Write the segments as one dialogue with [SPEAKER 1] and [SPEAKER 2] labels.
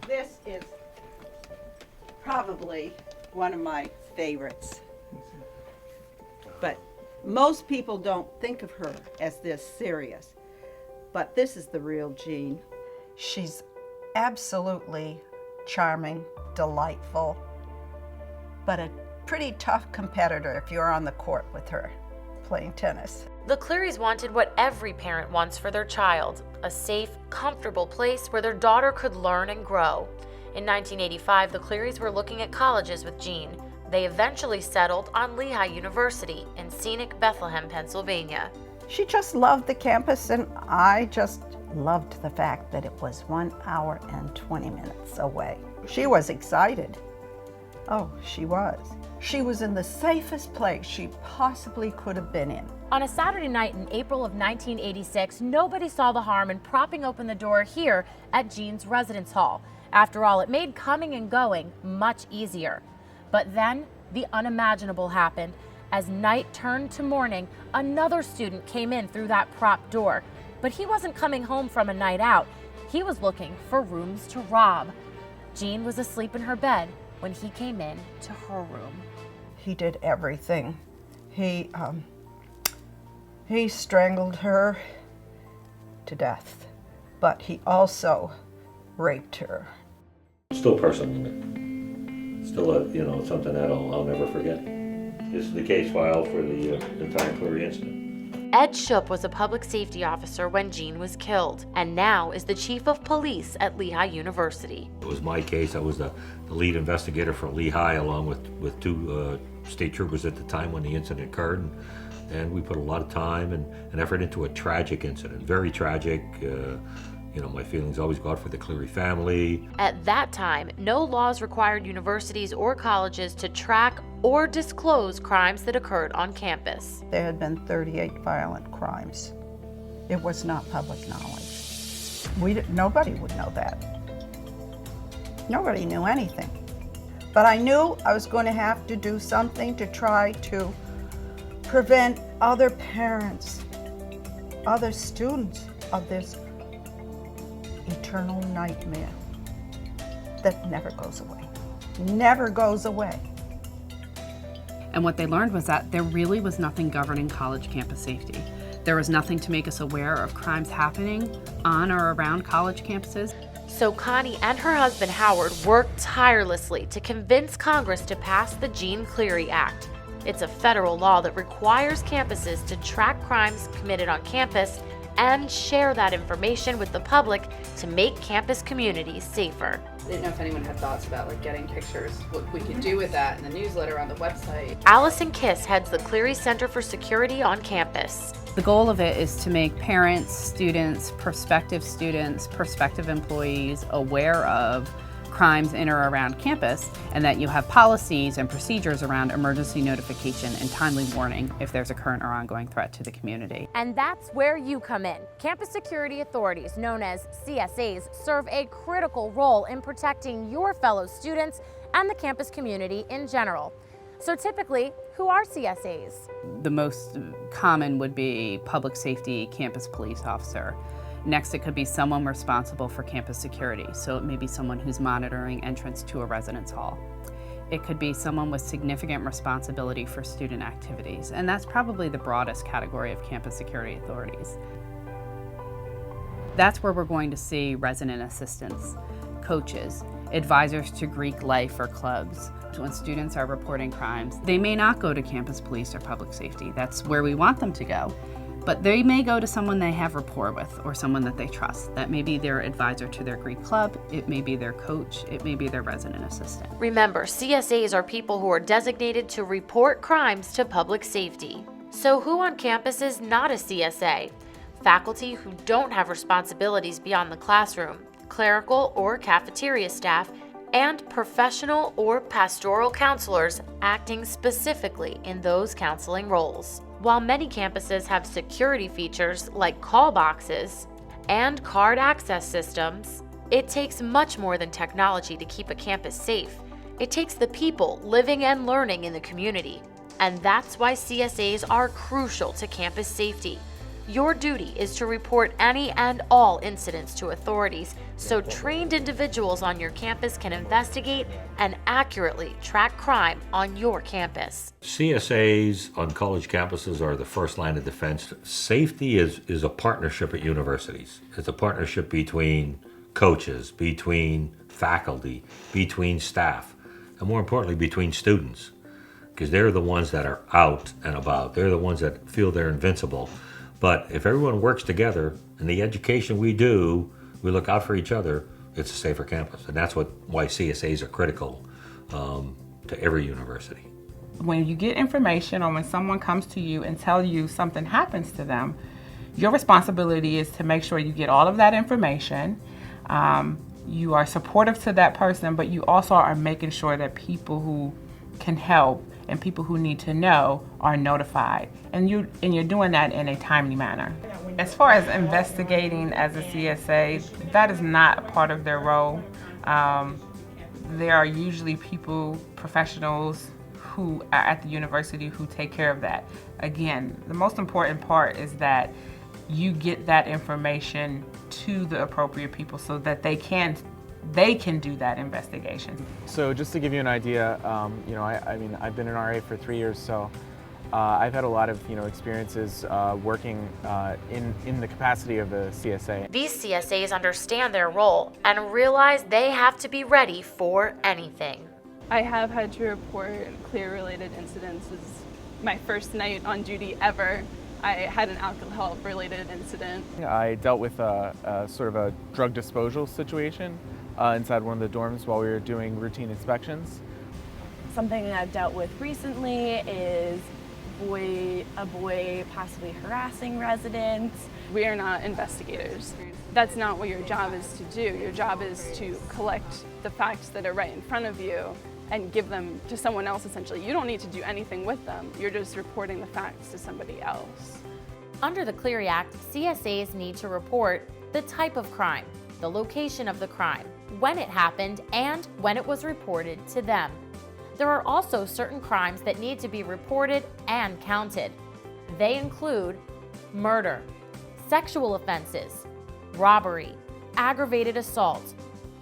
[SPEAKER 1] This is probably one of my favorites. But most people don't think of her as this serious. But this is the real Jean. She's absolutely charming, delightful, but a pretty tough competitor if you're on the court with her playing tennis.
[SPEAKER 2] The Clerys wanted what every parent wants for their child, a safe, comfortable place where their daughter could learn and grow. In 1985, the Clerys were looking at colleges with Jean. They eventually settled on Lehigh University in scenic Bethlehem, Pennsylvania.
[SPEAKER 1] She just loved the campus, and I just loved the fact that it was 1 hour and 20 minutes away. She was excited. Oh, she was. She was in the safest place she possibly could have been in.
[SPEAKER 2] On a Saturday night in April of 1986, nobody saw the harm in propping open the door here at Jean's residence hall. After all, it made coming and going much easier. But then the unimaginable happened. As night turned to morning, another student came in through that prop door. But he wasn't coming home from a night out. He was looking for rooms to rob. Jean was asleep in her bed when he came in to her room.
[SPEAKER 1] He did everything. He strangled her to death, but he also raped her.
[SPEAKER 3] Still personal to me. Still, something that I'll never forget. This is the case filed for the entire Clery incident.
[SPEAKER 2] Ed Shoup was a public safety officer when Jean was killed, and now is the chief of police at Lehigh University.
[SPEAKER 3] It was my case. I was the lead investigator for Lehigh, along with two state troopers at the time when the incident occurred. And we put a lot of time and effort into a tragic incident, very tragic. My feelings always go out for the Clery family.
[SPEAKER 2] At that time, no laws required universities or colleges to track or disclose crimes that occurred on campus.
[SPEAKER 1] There had been 38 violent crimes. It was not public knowledge. Nobody would know that. Nobody knew anything. But I knew I was going to have to do something to try to prevent other parents, other students of this eternal nightmare that never goes away. Never goes away.
[SPEAKER 4] And what they learned was that there really was nothing governing college campus safety. There was nothing to make us aware of crimes happening on or around college campuses.
[SPEAKER 2] So Connie and her husband Howard worked tirelessly to convince Congress to pass the Jean Clery Act. It's a federal law that requires campuses to track crimes committed on campus and share that information with the public to make campus communities safer.
[SPEAKER 5] I didn't know if anyone had thoughts about getting pictures, what we could do with that in the newsletter, on the website.
[SPEAKER 2] Allison Kiss heads the Clery Center for Security on campus.
[SPEAKER 4] The goal of it is to make parents, students, prospective employees aware of crimes in or around campus, and that you have policies and procedures around emergency notification and timely warning if there's a current or ongoing threat to the community.
[SPEAKER 2] And that's where you come in. Campus security authorities, known as CSAs, serve a critical role in protecting your fellow students and the campus community in general. So typically, who are CSAs?
[SPEAKER 4] The most common would be public safety campus police officer. Next, it could be someone responsible for campus security. So it may be someone who's monitoring entrance to a residence hall. It could be someone with significant responsibility for student activities. And that's probably the broadest category of campus security authorities. That's where we're going to see resident assistants, coaches, advisors to Greek life or clubs. When students are reporting crimes, they may not go to campus police or public safety. That's where we want them to go. But they may go to someone they have rapport with or someone that they trust. That may be their advisor to their Greek club, it may be their coach, it may be their resident assistant.
[SPEAKER 2] Remember, CSAs are people who are designated to report crimes to public safety. So who on campus is not a CSA? Faculty who don't have responsibilities beyond the classroom, clerical or cafeteria staff, and professional or pastoral counselors acting specifically in those counseling roles. While many campuses have security features like call boxes and card access systems, it takes much more than technology to keep a campus safe. It takes the people living and learning in the community. And that's why CSAs are crucial to campus safety. Your duty is to report any and all incidents to authorities so trained individuals on your campus can investigate and accurately track crime on your campus.
[SPEAKER 3] CSAs on college campuses are the first line of defense. Safety is a partnership at universities. It's a partnership between coaches, between faculty, between staff, and more importantly, between students, because they're the ones that are out and about. They're the ones that feel they're invincible. But if everyone works together in the education we do, we look out for each other, it's a safer campus. And that's why CSAs are critical to every university.
[SPEAKER 6] When you get information or when someone comes to you and tell you something happens to them, your responsibility is to make sure you get all of that information. You are supportive to that person, but you also are making sure that people who can help and people who need to know are notified. And you're doing that in a timely manner. As far as investigating as a CSA, that is not a part of their role. There are usually people, professionals who are at the university who take care of that. Again, the most important part is that you get that information to the appropriate people so that they can do that investigation.
[SPEAKER 7] So just to give you an idea, I've been an RA for 3 years, so I've had a lot of experiences working in the capacity of a CSA.
[SPEAKER 2] These CSAs understand their role and realize they have to be ready for anything.
[SPEAKER 8] I have had to report Clery-related incidents. This is my first night on duty ever. I had an alcohol-related incident.
[SPEAKER 7] I dealt with a sort of a drug disposal situation inside one of the dorms while we were doing routine inspections.
[SPEAKER 9] Something I've dealt with recently is a boy possibly harassing residents.
[SPEAKER 8] We are not investigators. That's not what your job is to do. Your job is to collect the facts that are right in front of you and give them to someone else, essentially. You don't need to do anything with them. You're just reporting the facts to somebody else.
[SPEAKER 2] Under the Clery Act, CSAs need to report the type of crime, the location of the crime, when it happened, and when it was reported to them. There are also certain crimes that need to be reported and counted. They include murder, sexual offenses, robbery, aggravated assault,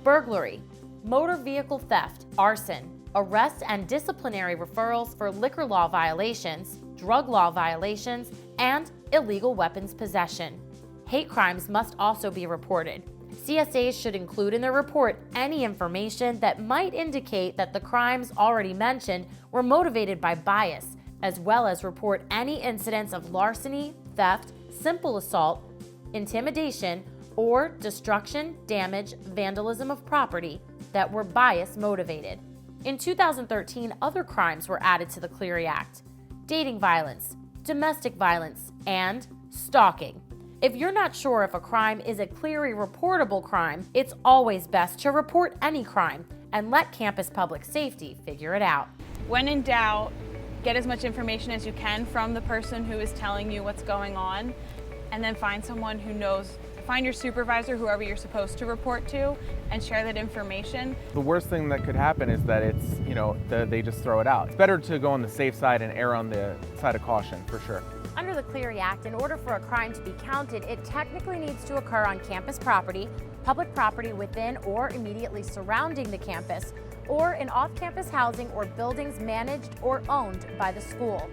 [SPEAKER 2] burglary, motor vehicle theft, arson, arrest and disciplinary referrals for liquor law violations, drug law violations, and illegal weapons possession. Hate crimes must also be reported. CSAs should include in their report any information that might indicate that the crimes already mentioned were motivated by bias, as well as report any incidents of larceny, theft, simple assault, intimidation, or destruction, damage, vandalism of property that were bias motivated. In 2013, other crimes were added to the Clery Act: dating violence, domestic violence, and stalking. If you're not sure if a crime is a Clery reportable crime, it's always best to report any crime and let Campus Public Safety figure it out.
[SPEAKER 10] When in doubt, get as much information as you can from the person who is telling you what's going on, and then find someone who knows. Find your supervisor, whoever you're supposed to report to, and share that information.
[SPEAKER 7] The worst thing that could happen is that they just throw it out. It's better to go on the safe side and err on the side of caution, for sure.
[SPEAKER 2] Under the Clery Act, in order for a crime to be counted, it technically needs to occur on campus property, public property within or immediately surrounding the campus, or in off-campus housing or buildings managed or owned by the school.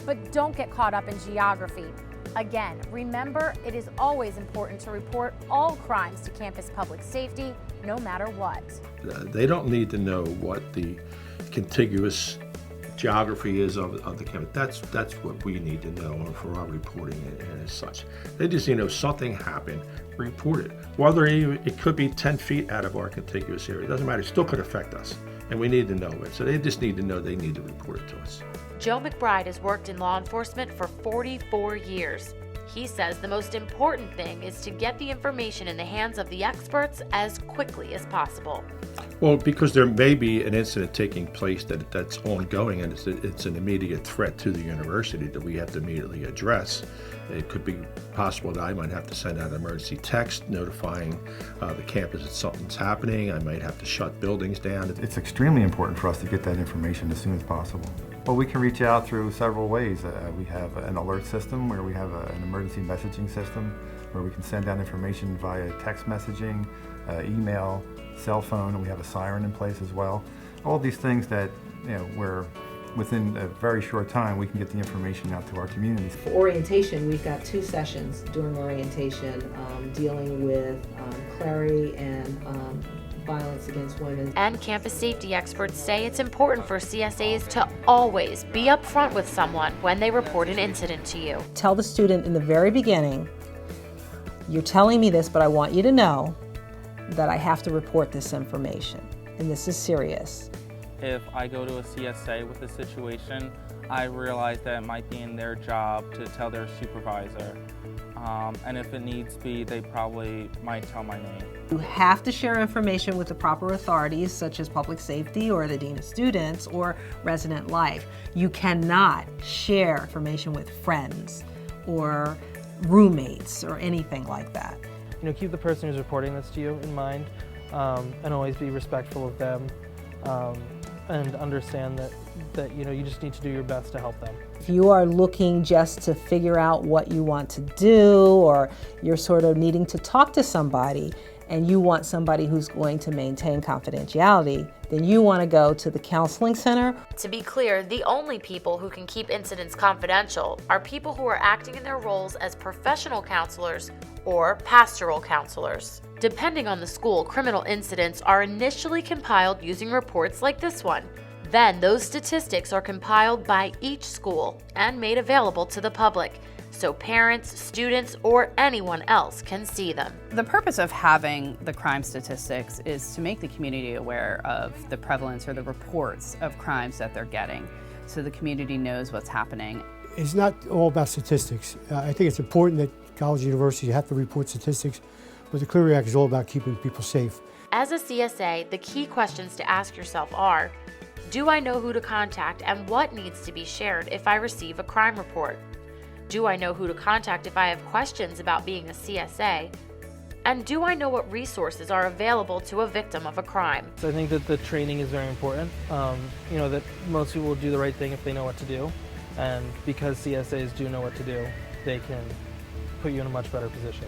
[SPEAKER 2] But don't get caught up in geography. Again, remember, it is always important to report all crimes to Campus Public Safety, no matter what.
[SPEAKER 11] They don't need to know what the contiguous geography is of the campus. That's what we need to know for our reporting and as such. They just need to know something happened, report it. Whether it could be 10 feet out of our contiguous area, it doesn't matter, it still could affect us, and we need to know it. So they just need to know they need to report it to us.
[SPEAKER 2] Joe McBride has worked in law enforcement for 44 years. He says the most important thing is to get the information in the hands of the experts as quickly as possible.
[SPEAKER 11] Well, because there may be an incident taking place that's ongoing, and it's an immediate threat to the university that we have to immediately address. It could be possible that I might have to send out an emergency text notifying the campus that something's happening. I might have to shut buildings down.
[SPEAKER 12] It's extremely important for us to get that information as soon as possible. Well, we can reach out through several ways. We have an alert system where we have an emergency messaging system where we can send out information via text messaging, email, cell phone, and we have a siren in place as well. All these things that, where within a very short time we can get the information out to our communities.
[SPEAKER 13] For orientation, we've got 2 sessions during orientation dealing with Clery and violence against women.
[SPEAKER 2] And campus safety experts say it's important for CSAs to always be upfront with someone when they report an incident to you.
[SPEAKER 14] Tell the student in the very beginning, you're telling me this, but I want you to know that I have to report this information, and this is serious.
[SPEAKER 15] If I go to a CSA with a situation, I realize that it might be in their job to tell their supervisor. And if it needs be, they probably might tell my name.
[SPEAKER 14] You have to share information with the proper authorities, such as public safety or the dean of students or resident life. You cannot share information with friends or roommates or anything like that.
[SPEAKER 16] Keep the person who's reporting this to you in mind, and always be respectful of them, and understand that you just need to do your best to help them.
[SPEAKER 14] If you are looking just to figure out what you want to do, or you're sort of needing to talk to somebody and you want somebody who's going to maintain confidentiality, then you want to go to the counseling center.
[SPEAKER 2] To be clear, the only people who can keep incidents confidential are people who are acting in their roles as professional counselors or pastoral counselors. Depending on the school, criminal incidents are initially compiled using reports like this one. Then those statistics are compiled by each school and made available to the public, so parents, students, or anyone else can see them.
[SPEAKER 4] The purpose of having the crime statistics is to make the community aware of the prevalence or the reports of crimes that they're getting, so the community knows what's happening.
[SPEAKER 17] It's not all about statistics. I think it's important that college and universities have to report statistics, but the Clery Act is all about keeping people safe.
[SPEAKER 2] As a CSA, the key questions to ask yourself are, do I know who to contact and what needs to be shared if I receive a crime report? Do I know who to contact if I have questions about being a CSA? And do I know what resources are available to a victim of a crime?
[SPEAKER 16] So I think that the training is very important, that most people will do the right thing if they know what to do. And because CSAs do know what to do, they can put you in a much better position.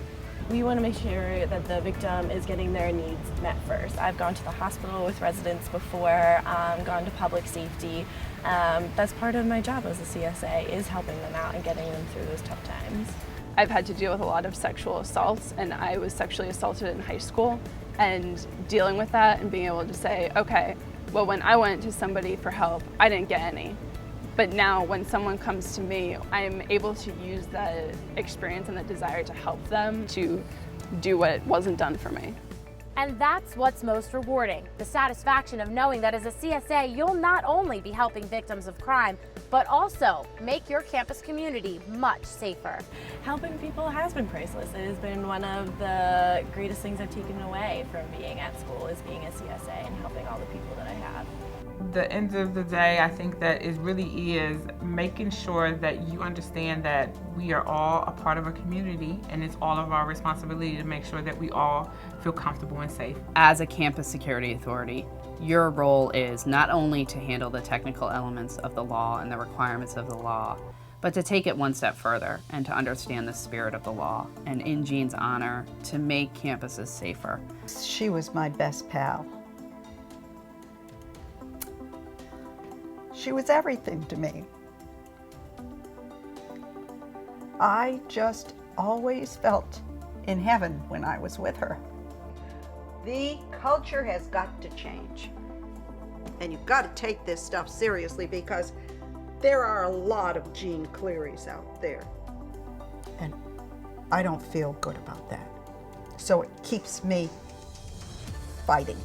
[SPEAKER 9] We want to make sure that the victim is getting their needs met first. I've gone to the hospital with residents before, gone to public safety. That's part of my job as a CSA, is helping them out and getting them through those tough times.
[SPEAKER 8] I've had to deal with a lot of sexual assaults, and I was sexually assaulted in high school, and dealing with that and being able to say, okay, well, when I went to somebody for help, I didn't get any. But now when someone comes to me, I'm able to use that experience and the desire to help them to do what wasn't done for me.
[SPEAKER 18] And that's what's most rewarding, the satisfaction of knowing that as a CSA, you'll not only be helping victims of crime, but also make your campus community much safer.
[SPEAKER 9] Helping people has been priceless. It has been one of the greatest things I've taken away from being at school, is being a CSA and helping all the people that I have.
[SPEAKER 6] The end of the day, I think that it really is making sure that you understand that we are all a part of a community, and it's all of our responsibility to make sure that we all feel comfortable and safe.
[SPEAKER 4] As a campus security authority, your role is not only to handle the technical elements of the law and the requirements of the law, but to take it one step further and to understand the spirit of the law, and in Jean's honor, to make campuses safer.
[SPEAKER 1] She was my best pal. She was everything to me. I just always felt in heaven when I was with her. The culture has got to change. And you've got to take this stuff seriously, because there are a lot of Jean Clerys out there. And I don't feel good about that. So it keeps me fighting.